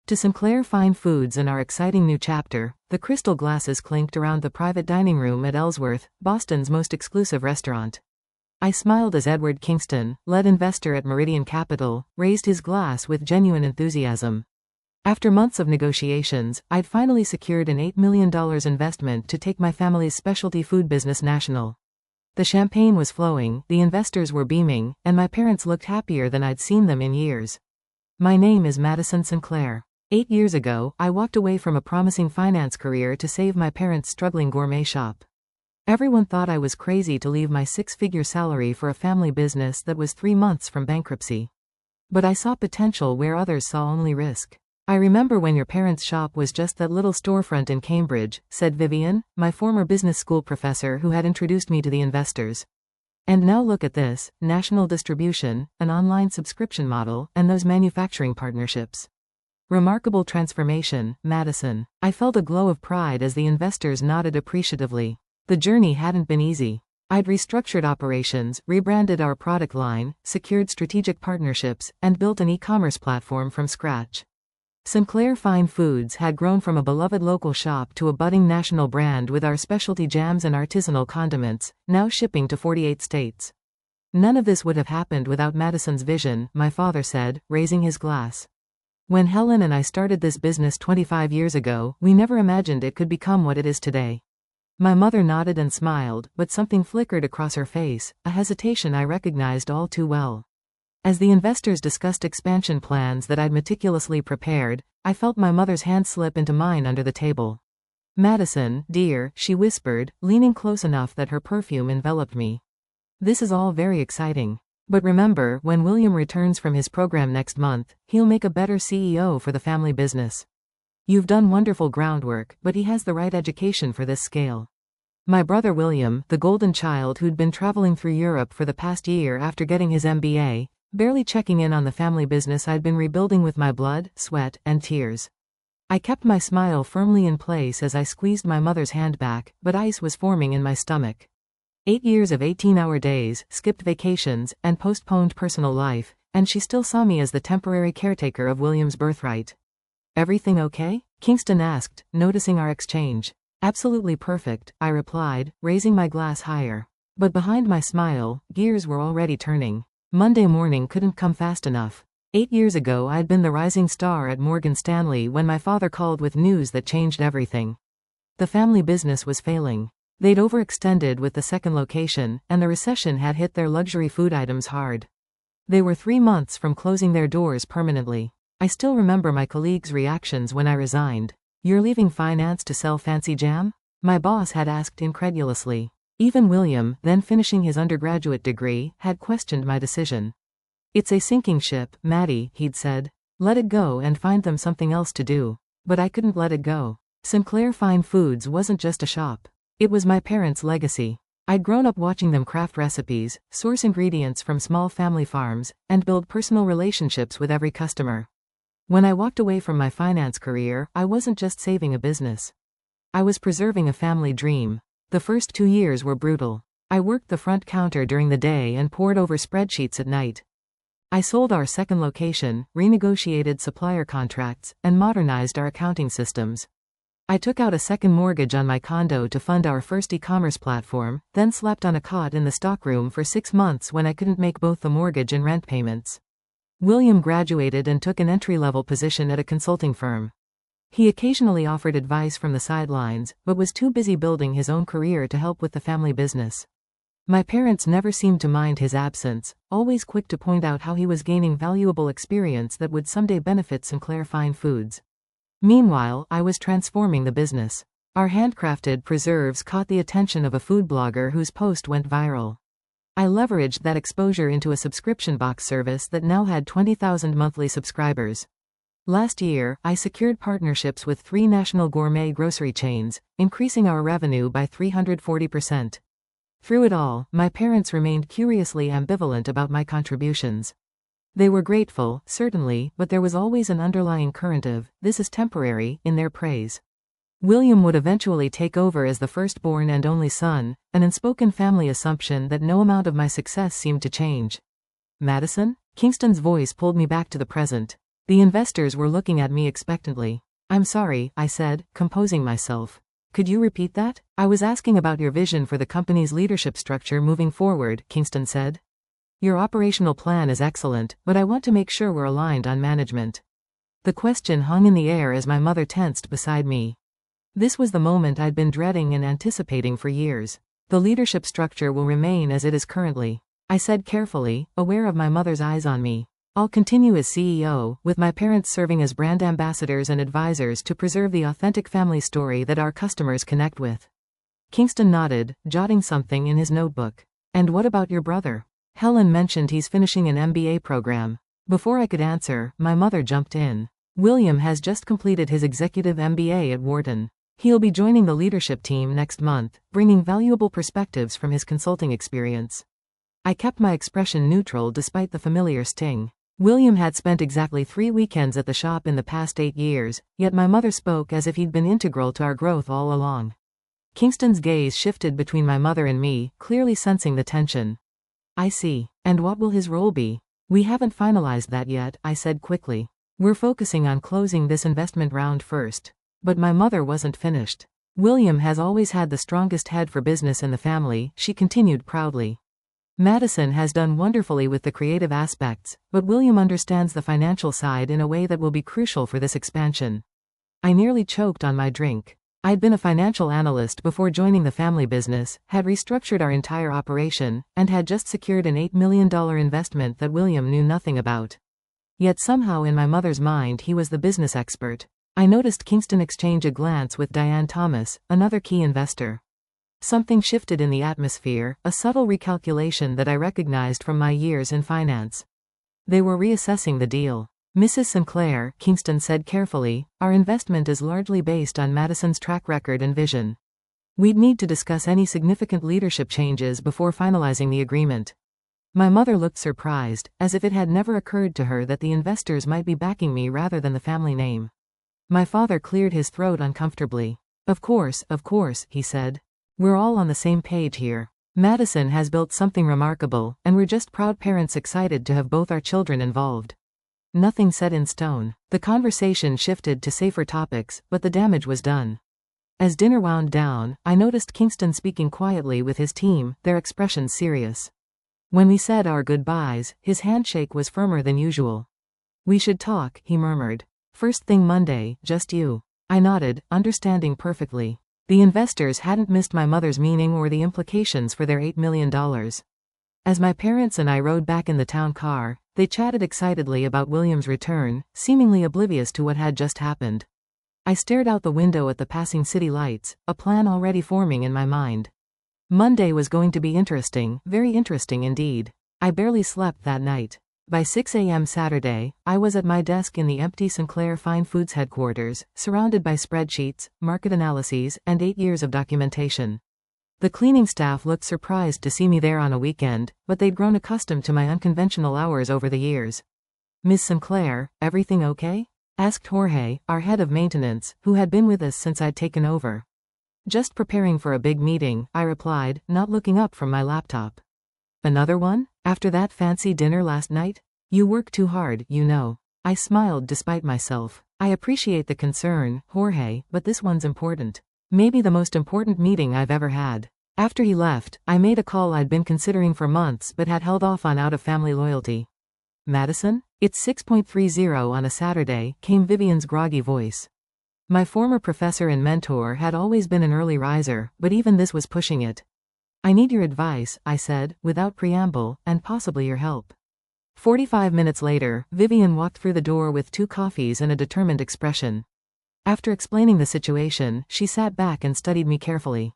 To Sinclair Fine Foods and our exciting new chapter, the crystal glasses clinked around the private dining room at Ellsworth, Boston's most exclusive restaurant. I smiled as Edward Kingston, lead investor at Meridian Capital, raised his glass with genuine enthusiasm. After months of negotiations, I'd finally secured an $8 million investment to take my family's specialty food business national. The champagne was flowing, the investors were beaming, and my parents looked happier than I'd seen them in years. My name is Madison Sinclair. 8 years ago, I walked away from a promising finance career to save my parents' struggling gourmet shop. Everyone thought I was crazy to leave my six-figure salary for a family business that was 3 months from bankruptcy. But I saw potential where others saw only risk. I remember when your parents' shop was just that little storefront in Cambridge, said Vivian, my former business school professor who had introduced me to the investors. And now look at this, national distribution, an online subscription model, and those manufacturing partnerships. Remarkable transformation, Madison. I felt a glow of pride as the investors nodded appreciatively. The journey hadn't been easy. I'd restructured operations, rebranded our product line, secured strategic partnerships, and built an e-commerce platform from scratch. Sinclair Fine Foods had grown from a beloved local shop to a budding national brand with our specialty jams and artisanal condiments, now shipping to 48 states. None of this would have happened without Madison's vision, my father said, raising his glass. When Helen and I started this business 25 years ago, we never imagined it could become what it is today. My mother nodded and smiled, but something flickered across her face, a hesitation I recognized all too well. As the investors discussed expansion plans that I'd meticulously prepared, I felt my mother's hand slip into mine under the table. Madison, dear, she whispered, leaning close enough that her perfume enveloped me. This is all very exciting. But remember, when William returns from his program next month, he'll make a better CEO for the family business. You've done wonderful groundwork, but he has the right education for this scale. My brother William, the golden child who'd been traveling through Europe for the past year after getting his MBA, barely checking in on the family business I'd been rebuilding with my blood, sweat, and tears. I kept my smile firmly in place as I squeezed my mother's hand back, but ice was forming in my stomach. 8 years of 18-hour days, skipped vacations, and postponed personal life, and she still saw me as the temporary caretaker of William's birthright. Everything okay? Kingston asked, noticing our exchange. Absolutely perfect, I replied, raising my glass higher. But behind my smile, gears were already turning. Monday morning couldn't come fast enough. 8 years ago I'd been the rising star at Morgan Stanley when my father called with news that changed everything. The family business was failing. They'd overextended with the second location, and the recession had hit their luxury food items hard. They were 3 months from closing their doors permanently. I still remember my colleagues' reactions when I resigned. You're leaving finance to sell fancy jam? My boss had asked incredulously. Even William, then finishing his undergraduate degree, had questioned my decision. It's a sinking ship, Maddie, he'd said. Let it go and find them something else to do. But I couldn't let it go. Sinclair Fine Foods wasn't just a shop. It was my parents' legacy. I'd grown up watching them craft recipes, source ingredients from small family farms, and build personal relationships with every customer. When I walked away from my finance career, I wasn't just saving a business. I was preserving a family dream. The first 2 years were brutal. I worked the front counter during the day and pored over spreadsheets at night. I sold our second location, renegotiated supplier contracts, and modernized our accounting systems. I took out a second mortgage on my condo to fund our first e-commerce platform, then slept on a cot in the stockroom for 6 months when I couldn't make both the mortgage and rent payments. William graduated and took an entry-level position at a consulting firm. He occasionally offered advice from the sidelines, but was too busy building his own career to help with the family business. My parents never seemed to mind his absence, always quick to point out how he was gaining valuable experience that would someday benefit Sinclair Fine Foods. Meanwhile, I was transforming the business. Our handcrafted preserves caught the attention of a food blogger whose post went viral. I leveraged that exposure into a subscription box service that now had 20,000 monthly subscribers. Last year, I secured partnerships with 3 national gourmet grocery chains, increasing our revenue by 340%. Through it all, my parents remained curiously ambivalent about my contributions. They were grateful, certainly, but there was always an underlying current of, "This is temporary," in their praise. William would eventually take over as the firstborn and only son, an unspoken family assumption that no amount of my success seemed to change. Madison? Kingston's voice pulled me back to the present. The investors were looking at me expectantly. I'm sorry, I said, composing myself. Could you repeat that? I was asking about your vision for the company's leadership structure moving forward, Kingston said. Your operational plan is excellent, but I want to make sure we're aligned on management. The question hung in the air as my mother tensed beside me. This was the moment I'd been dreading and anticipating for years. The leadership structure will remain as it is currently, I said carefully, aware of my mother's eyes on me. I'll continue as CEO, with my parents serving as brand ambassadors and advisors to preserve the authentic family story that our customers connect with. Kingston nodded, jotting something in his notebook. And what about your brother? Helen mentioned he's finishing an MBA program. Before I could answer, my mother jumped in. William has just completed his executive MBA at Wharton. He'll be joining the leadership team next month, bringing valuable perspectives from his consulting experience. I kept my expression neutral despite the familiar sting. William had spent exactly 3 weekends at the shop in the past 8 years, yet my mother spoke as if he'd been integral to our growth all along. Kingston's gaze shifted between my mother and me, clearly sensing the tension. I see. And what will his role be? We haven't finalized that yet, I said quickly. We're focusing on closing this investment round first. But my mother wasn't finished. William has always had the strongest head for business in the family, she continued proudly. Madison has done wonderfully with the creative aspects, but William understands the financial side in a way that will be crucial for this expansion. I nearly choked on my drink. I'd been a financial analyst before joining the family business, had restructured our entire operation, and had just secured an $8 million investment that William knew nothing about. Yet somehow in my mother's mind he was the business expert. I noticed Kingston exchange a glance with Diane Thomas, another key investor. Something shifted in the atmosphere, a subtle recalculation that I recognized from my years in finance. They were reassessing the deal. Mrs. Sinclair, Kingston said carefully, our investment is largely based on Madison's track record and vision. We'd need to discuss any significant leadership changes before finalizing the agreement. My mother looked surprised, as if it had never occurred to her that the investors might be backing me rather than the family name. My father cleared his throat uncomfortably. Of course, he said. We're all on the same page here. Madison has built something remarkable, and we're just proud parents excited to have both our children involved. Nothing set in stone. The conversation shifted to safer topics, but the damage was done. As dinner wound down, I noticed Kingston speaking quietly with his team, their expressions serious. When we said our goodbyes, his handshake was firmer than usual. We should talk, he murmured. First thing Monday, just you. I nodded, understanding perfectly. The investors hadn't missed my mother's meaning or the implications for their $8 million. As my parents and I rode back in the town car, they chatted excitedly about William's return, seemingly oblivious to what had just happened. I stared out the window at the passing city lights, a plan already forming in my mind. Monday was going to be interesting, very interesting indeed. I barely slept that night. By 6 a.m. Saturday, I was at my desk in the empty Sinclair Fine Foods headquarters, surrounded by spreadsheets, market analyses, and 8 years of documentation. The cleaning staff looked surprised to see me there on a weekend, but they'd grown accustomed to my unconventional hours over the years. Ms. Sinclair, everything okay? Asked Jorge, our head of maintenance, who had been with us since I'd taken over. Just preparing for a big meeting, I replied, not looking up from my laptop. Another one? After that fancy dinner last night? You work too hard, you know. I smiled despite myself. I appreciate the concern, Jorge, but this one's important. Maybe the most important meeting I've ever had. After he left, I made a call I'd been considering for months but had held off on out of family loyalty. Madison? It's 6:30 on a Saturday, came Vivian's groggy voice. My former professor and mentor had always been an early riser, but even this was pushing it. I need your advice, I said, without preamble, and possibly your help. 45 minutes later, Vivian walked through the door with 2 coffees and a determined expression. After explaining the situation, she sat back and studied me carefully.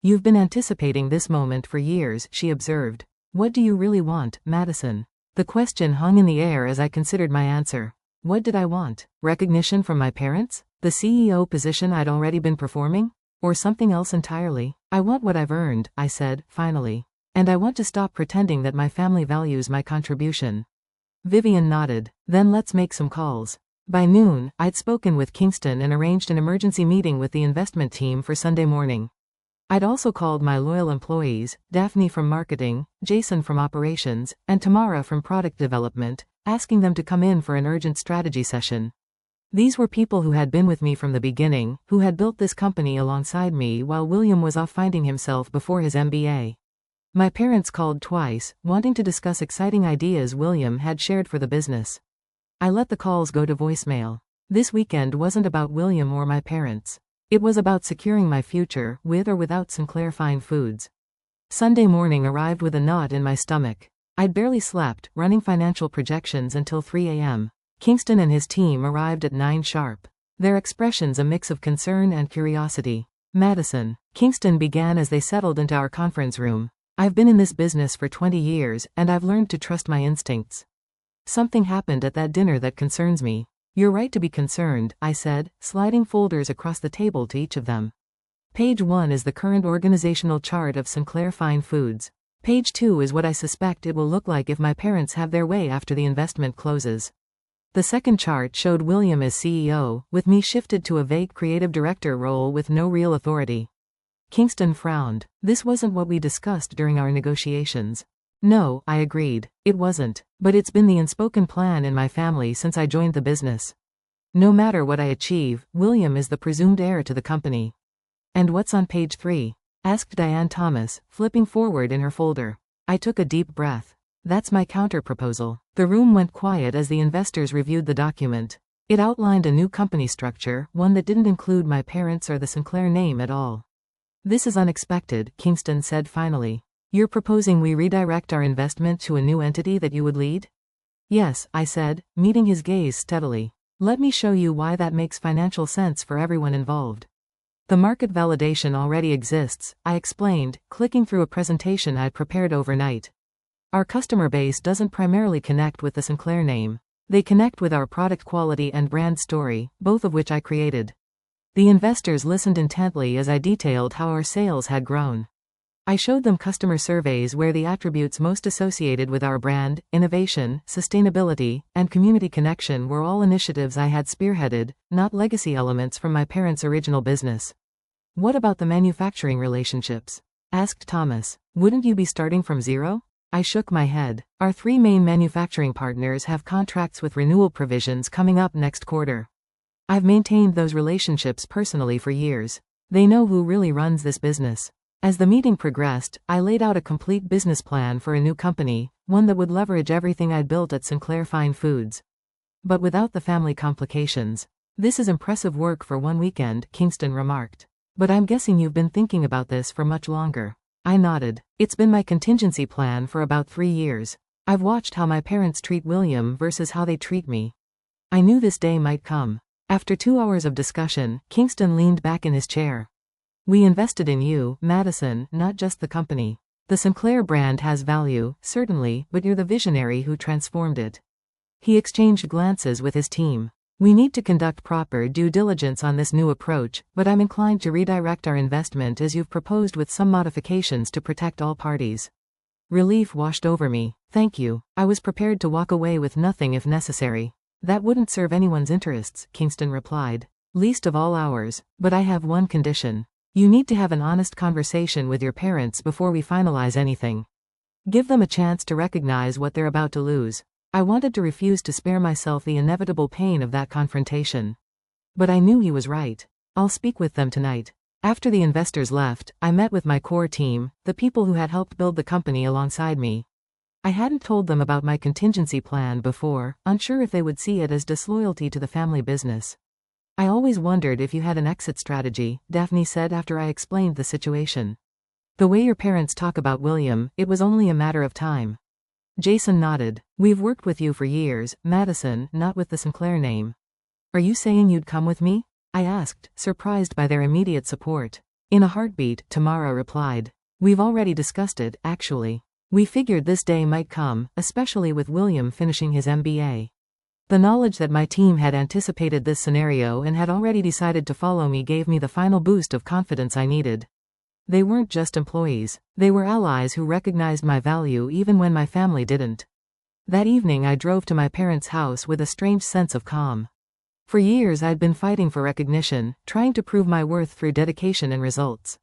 You've been anticipating this moment for years, she observed. What do you really want, Madison? The question hung in the air as I considered my answer. What did I want? Recognition from my parents? The CEO position I'd already been performing? Or something else entirely? I want what I've earned, I said, finally. And I want to stop pretending that my family values my contribution. Vivian nodded. Then let's make some calls. By noon, I'd spoken with Kingston and arranged an emergency meeting with the investment team for Sunday morning. I'd also called my loyal employees, Daphne from marketing, Jason from operations, and Tamara from product development, asking them to come in for an urgent strategy session. These were people who had been with me from the beginning, who had built this company alongside me while William was off finding himself before his MBA. My parents called twice, wanting to discuss exciting ideas William had shared for the business. I let the calls go to voicemail. This weekend wasn't about William or my parents. It was about securing my future, with or without Sinclair Fine Foods. Sunday morning arrived with a knot in my stomach. I'd barely slept, running financial projections until 3 a.m. Kingston and his team arrived at 9 sharp. Their expressions a mix of concern and curiosity. Madison, Kingston began as they settled into our conference room. I've been in this business for 20 years, and I've learned to trust my instincts. Something happened at that dinner that concerns me. You're right to be concerned, I said, sliding folders across the table to each of them. Page 1 is the current organizational chart of Sinclair Fine Foods. Page 2 is what I suspect it will look like if my parents have their way after the investment closes. The second chart showed William as CEO, with me shifted to a vague creative director role with no real authority. Kingston frowned. This wasn't what we discussed during our negotiations. No, I agreed. It wasn't. But it's been the unspoken plan in my family since I joined the business. No matter what I achieve, William is the presumed heir to the company. And what's on page 3? Asked Diane Thomas, flipping forward in her folder. I took a deep breath. That's my counter-proposal. The room went quiet as the investors reviewed the document. It outlined a new company structure, one that didn't include my parents or the Sinclair name at all. This is unexpected, Kingston said finally. You're proposing we redirect our investment to a new entity that you would lead? Yes, I said, meeting his gaze steadily. Let me show you why that makes financial sense for everyone involved. The market validation already exists, I explained, clicking through a presentation I'd prepared overnight. Our customer base doesn't primarily connect with the Sinclair name. They connect with our product quality and brand story, both of which I created. The investors listened intently as I detailed how our sales had grown. I showed them customer surveys where the attributes most associated with our brand, innovation, sustainability, and community connection were all initiatives I had spearheaded, not legacy elements from my parents' original business. What about the manufacturing relationships? Asked Thomas. Wouldn't you be starting from zero? I shook my head. Our 3 main manufacturing partners have contracts with renewal provisions coming up next quarter. I've maintained those relationships personally for years. They know who really runs this business. As the meeting progressed, I laid out a complete business plan for a new company, one that would leverage everything I'd built at Sinclair Fine Foods. But without the family complications. This is impressive work for one weekend, Kingston remarked. But I'm guessing you've been thinking about this for much longer. I nodded. It's been my contingency plan for about 3 years. I've watched how my parents treat William versus how they treat me. I knew this day might come. After 2 hours of discussion, Kingston leaned back in his chair. We invested in you, Madison, not just the company. The Sinclair brand has value, certainly, but you're the visionary who transformed it. He exchanged glances with his team. We need to conduct proper due diligence on this new approach, but I'm inclined to redirect our investment as you've proposed with some modifications to protect all parties. Relief washed over me. Thank you. I was prepared to walk away with nothing if necessary. That wouldn't serve anyone's interests, Kingston replied. Least of all ours. But I have one condition. You need to have an honest conversation with your parents before we finalize anything. Give them a chance to recognize what they're about to lose. I wanted to refuse to spare myself the inevitable pain of that confrontation. But I knew he was right. I'll speak with them tonight. After the investors left, I met with my core team, the people who had helped build the company alongside me. I hadn't told them about my contingency plan before, unsure if they would see it as disloyalty to the family business. I always wondered if you had an exit strategy, Daphne said after I explained the situation. The way your parents talk about William, it was only a matter of time. Jason nodded. We've worked with you for years, Madison, not with the Sinclair name. Are you saying you'd come with me? I asked, surprised by their immediate support. In a heartbeat, Tamara replied. We've already discussed it, actually. We figured this day might come, especially with William finishing his MBA. The knowledge that my team had anticipated this scenario and had already decided to follow me gave me the final boost of confidence I needed. They weren't just employees. They were allies who recognized my value even when my family didn't. That evening I drove to my parents' house with a strange sense of calm. For years I'd been fighting for recognition, trying to prove my worth through dedication and results.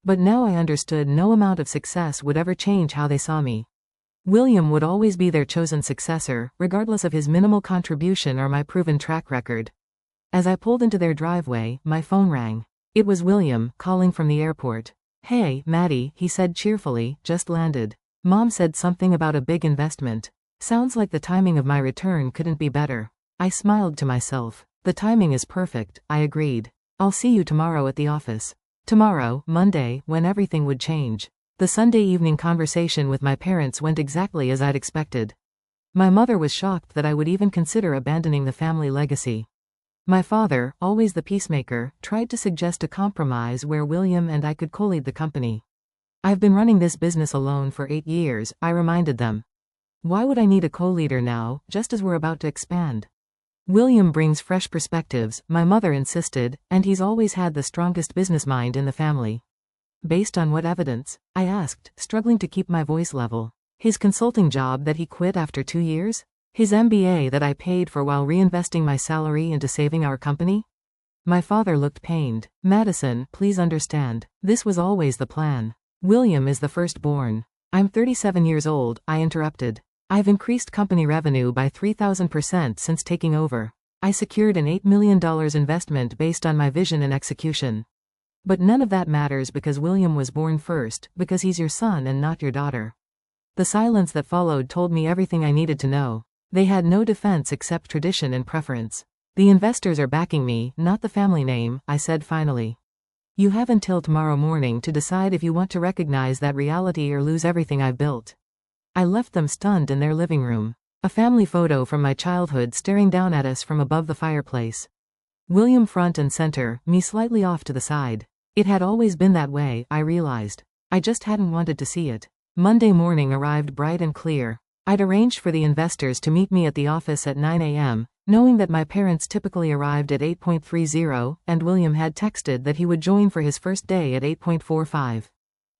But now I understood no amount of success would ever change how they saw me. William would always be their chosen successor, regardless of his minimal contribution or my proven track record. As I pulled into their driveway, my phone rang. It was William, calling from the airport. "Hey, Maddie," he said cheerfully, "just landed. Mom said something about a big investment. Sounds like the timing of my return couldn't be better." I smiled to myself. The timing is perfect, I agreed. "I'll see you tomorrow at the office." Tomorrow, Monday, when everything would change. The Sunday evening conversation with my parents went exactly as I'd expected. My mother was shocked that I would even consider abandoning the family legacy. My father, always the peacemaker, tried to suggest a compromise where William and I could co-lead the company. "I've been running this business alone for 8 years, I reminded them. "Why would I need a co-leader now, just as we're about to expand?" "William brings fresh perspectives," my mother insisted, "and he's always had the strongest business mind in the family." "Based on what evidence?" I asked, struggling to keep my voice level. "His consulting job that he quit after 2 years? His MBA that I paid for while reinvesting my salary into saving our company?" My father looked pained. "Madison, please understand. This was always the plan. William is the firstborn." "I'm 37 years old," I interrupted. "I've increased company revenue by 3,000% since taking over. I secured an $8 million investment based on my vision and execution. But none of that matters because William was born first, because he's your son and not your daughter." The silence that followed told me everything I needed to know. They had no defense except tradition and preference. "The investors are backing me, not the family name," I said finally. "You have until tomorrow morning to decide if you want to recognize that reality or lose everything I've built." I left them stunned in their living room. A family photo from my childhood staring down at us from above the fireplace. William front and center, me slightly off to the side. It had always been that way, I realized. I just hadn't wanted to see it. Monday morning arrived bright and clear. I'd arranged for the investors to meet me at the office at 9 a.m., knowing that my parents typically arrived at 8:30, and William had texted that he would join for his first day at 8:45.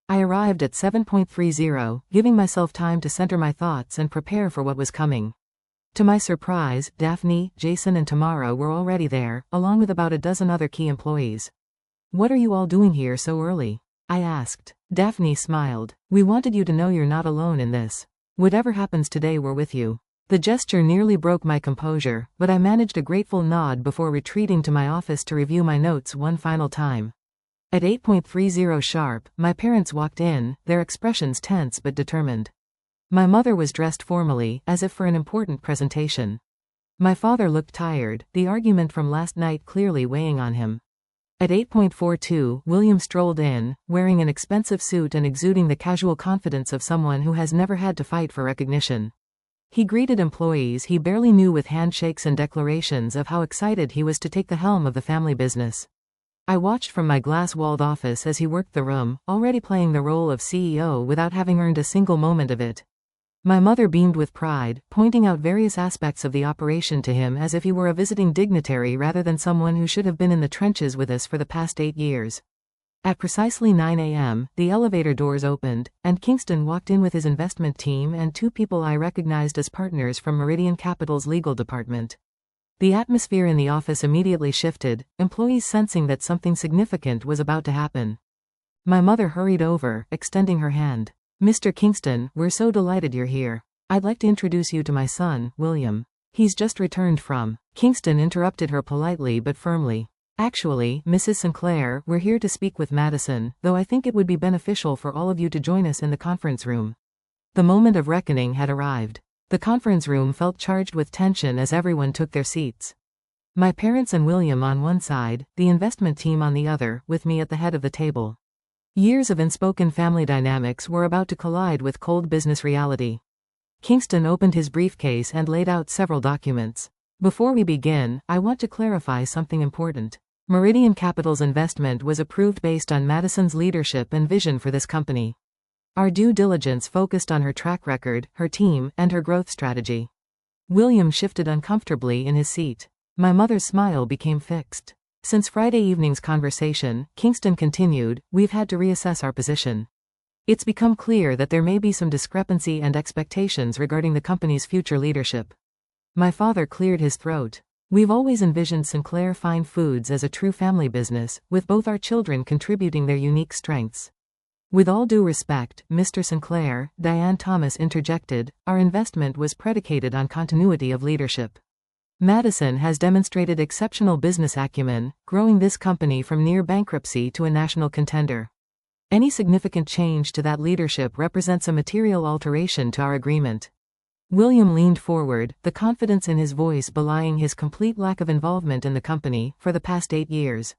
I arrived at 7:30, giving myself time to center my thoughts and prepare for what was coming. To my surprise, Daphne, Jason and Tamara were already there, along with about a dozen other key employees. "What are you all doing here so early?" I asked. Daphne smiled. "We wanted you to know you're not alone in this. Whatever happens today, we're with you." The gesture nearly broke my composure, but I managed a grateful nod before retreating to my office to review my notes one final time. At 8:30 sharp, my parents walked in, their expressions tense but determined. My mother was dressed formally, as if for an important presentation. My father looked tired, the argument from last night clearly weighing on him. At 8:42, William strolled in, wearing an expensive suit and exuding the casual confidence of someone who has never had to fight for recognition. He greeted employees he barely knew with handshakes and declarations of how excited he was to take the helm of the family business. I watched from my glass-walled office as he worked the room, already playing the role of CEO without having earned a single moment of it. My mother beamed with pride, pointing out various aspects of the operation to him as if he were a visiting dignitary rather than someone who should have been in the trenches with us for the past 8 years. At precisely 9 a.m., the elevator doors opened, and Kingston walked in with his investment team and 2 people I recognized as partners from Meridian Capital's legal department. The atmosphere in the office immediately shifted, employees sensing that something significant was about to happen. My mother hurried over, extending her hand. "Mr. Kingston, we're so delighted you're here. I'd like to introduce you to my son, William. He's just returned from..." Kingston interrupted her politely but firmly. "Actually, Mrs. Sinclair, we're here to speak with Madison, though I think it would be beneficial for all of you to join us in the conference room." The moment of reckoning had arrived. The conference room felt charged with tension as everyone took their seats. My parents and William on one side, the investment team on the other, with me at the head of the table. Years of unspoken family dynamics were about to collide with cold business reality. Kingston opened his briefcase and laid out several documents. "Before we begin, I want to clarify something important. Meridian Capital's investment was approved based on Madison's leadership and vision for this company. Our due diligence focused on her track record, her team, and her growth strategy." William shifted uncomfortably in his seat. My mother's smile became fixed. "Since Friday evening's conversation," Kingston continued, "we've had to reassess our position. It's become clear that there may be some discrepancy and expectations regarding the company's future leadership." My father cleared his throat. We've always envisioned Sinclair Fine Foods as a true family business, with both our children contributing their unique strengths. With all due respect, Mr. Sinclair, Diane Thomas interjected, our investment was predicated on continuity of leadership. Madison has demonstrated exceptional business acumen, growing this company from near bankruptcy to a national contender. Any significant change to that leadership represents a material alteration to our agreement. William leaned forward, the confidence in his voice belying his complete lack of involvement in the company for the past 8 years.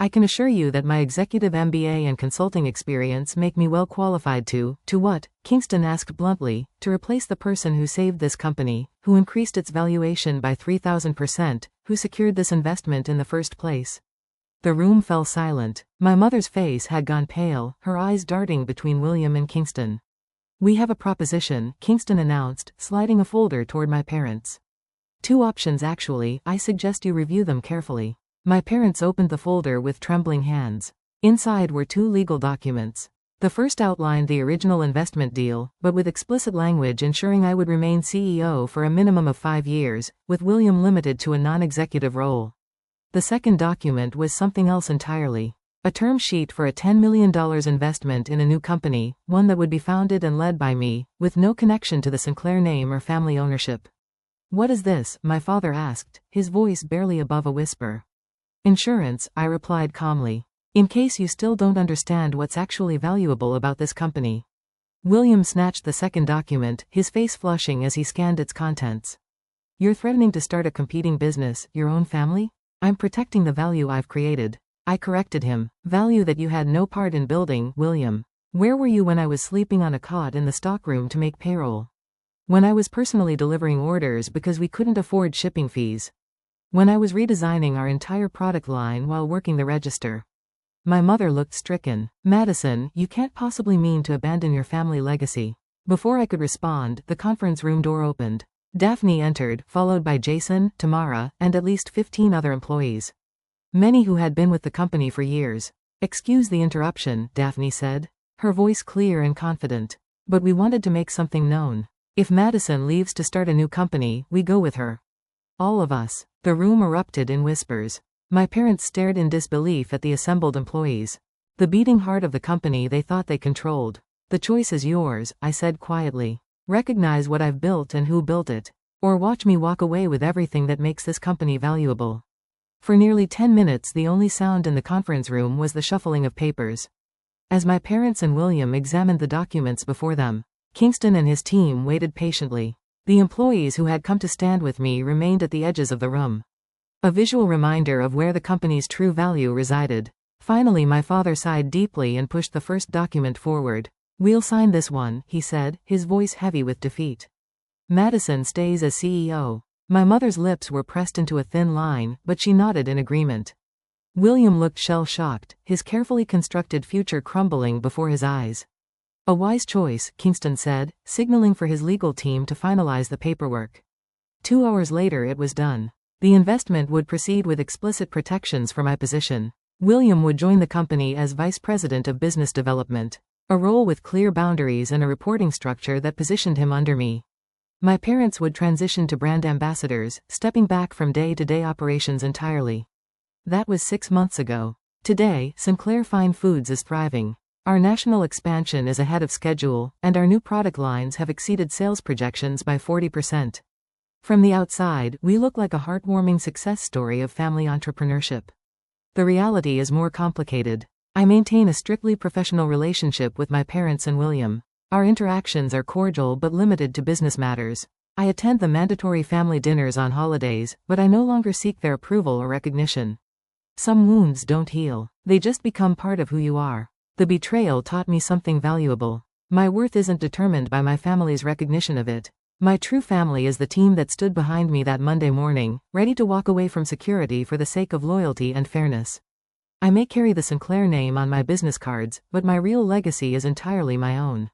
I can assure you that my executive MBA and consulting experience make me well qualified to what? Kingston asked bluntly, to replace the person who saved this company, who increased its valuation by 3,000%, who secured this investment in the first place. The room fell silent. My mother's face had gone pale, her eyes darting between William and Kingston. We have a proposition, Kingston announced, sliding a folder toward my parents. 2 options actually, I suggest you review them carefully. My parents opened the folder with trembling hands. Inside were 2 legal documents. The first outlined the original investment deal, but with explicit language ensuring I would remain CEO for a minimum of 5 years, with William limited to a non-executive role. The second document was something else entirely. A term sheet for a $10 million investment in a new company, one that would be founded and led by me, with no connection to the Sinclair name or family ownership. What is this? My father asked, his voice barely above a whisper. Insurance, I replied calmly. In case you still don't understand what's actually valuable about this company. William snatched the second document, his face flushing as he scanned its contents. You're threatening to start a competing business, your own family? I'm protecting the value I've created. I corrected him. Value that you had no part in building, William. Where were you when I was sleeping on a cot in the stockroom to make payroll? When I was personally delivering orders because we couldn't afford shipping fees? When I was redesigning our entire product line while working the register? My mother looked stricken. Madison, you can't possibly mean to abandon your family legacy. Before I could respond, the conference room door opened. Daphne entered, followed by Jason, Tamara, and at least 15 other employees. Many who had been with the company for years. Excuse the interruption, Daphne said, her voice clear and confident. But we wanted to make something known. If Madison leaves to start a new company, we go with her. All of us. The room erupted in whispers. My parents stared in disbelief at the assembled employees. The beating heart of the company they thought they controlled. The choice is yours, I said quietly. Recognize what I've built and who built it. Or watch me walk away with everything that makes this company valuable. For nearly 10 minutes the only sound in the conference room was the shuffling of papers. As my parents and William examined the documents before them, Kingston and his team waited patiently. The employees who had come to stand with me remained at the edges of the room. A visual reminder of where the company's true value resided. Finally my father sighed deeply and pushed the first document forward. We'll sign this one, he said, his voice heavy with defeat. Madison stays as CEO. My mother's lips were pressed into a thin line, but she nodded in agreement. William looked shell-shocked, his carefully constructed future crumbling before his eyes. A wise choice, Kingston said, signaling for his legal team to finalize the paperwork. 2 hours later it was done. The investment would proceed with explicit protections for my position. William would join the company as Vice President of Business Development, a role with clear boundaries and a reporting structure that positioned him under me. My parents would transition to brand ambassadors, stepping back from day-to-day operations entirely. That was 6 months ago. Today, Sinclair Fine Foods is thriving. Our national expansion is ahead of schedule, and our new product lines have exceeded sales projections by 40%. From the outside, we look like a heartwarming success story of family entrepreneurship. The reality is more complicated. I maintain a strictly professional relationship with my parents and William. Our interactions are cordial but limited to business matters. I attend the mandatory family dinners on holidays, but I no longer seek their approval or recognition. Some wounds don't heal. They just become part of who you are. The betrayal taught me something valuable. My worth isn't determined by my family's recognition of it. My true family is the team that stood behind me that Monday morning, ready to walk away from security for the sake of loyalty and fairness. I may carry the Sinclair name on my business cards, but my real legacy is entirely my own.